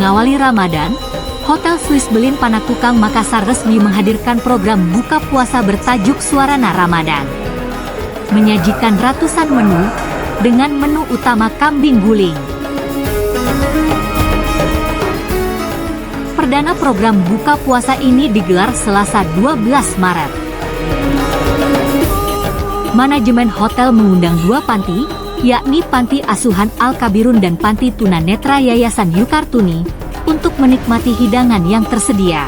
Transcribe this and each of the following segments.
mengawali Ramadan, Hotel Swiss Berlin Panakukang Makassar resmi menghadirkan program buka puasa bertajuk Suarana Ramadan. Menyajikan ratusan menu, dengan menu utama kambing guling. Perdana program buka puasa ini digelar Selasa 12 Maret. Manajemen hotel mengundang dua panti, yakni Panti Asuhan Al-Kabirun dan Panti Tunanetra Yayasan Yukartuni, untuk menikmati hidangan yang tersedia.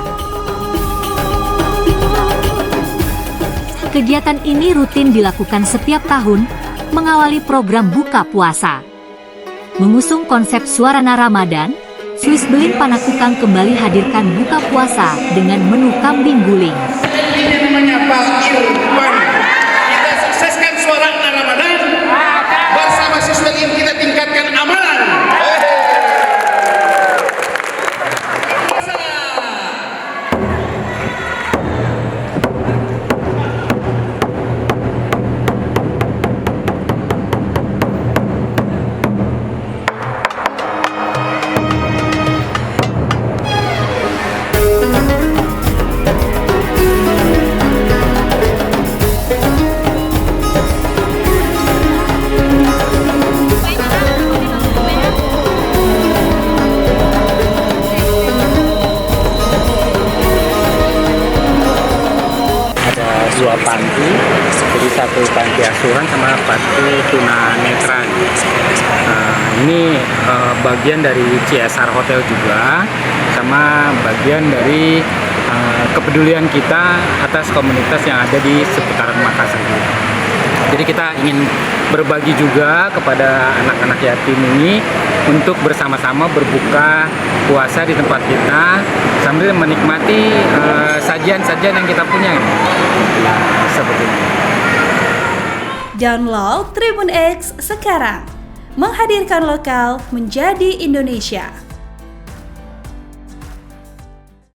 Kegiatan ini rutin dilakukan setiap tahun, mengawali program buka puasa. Mengusung konsep Suarana Ramadan, Swiss Berlin Panakukang kembali hadirkan buka puasa dengan menu kambing guling. Ini namanya Pak Irfan. Kita sukseskan Suarana Ramadan. Bersama siswa ini kita tingkatkan amalan. Dua panti, jadi satu panti asuhan sama panti tunanetra. Ini bagian dari CSR Hotel juga, sama bagian dari kepedulian kita atas komunitas yang ada di seputaran Makassar. Jadi kita ingin berbagi juga kepada anak-anak yatim ini untuk bersama-sama berbuka puasa di tempat kita sambil menikmati sajian-sajian yang kita punya. Seperti ini. Download Tribun X sekarang, menghadirkan lokal menjadi Indonesia.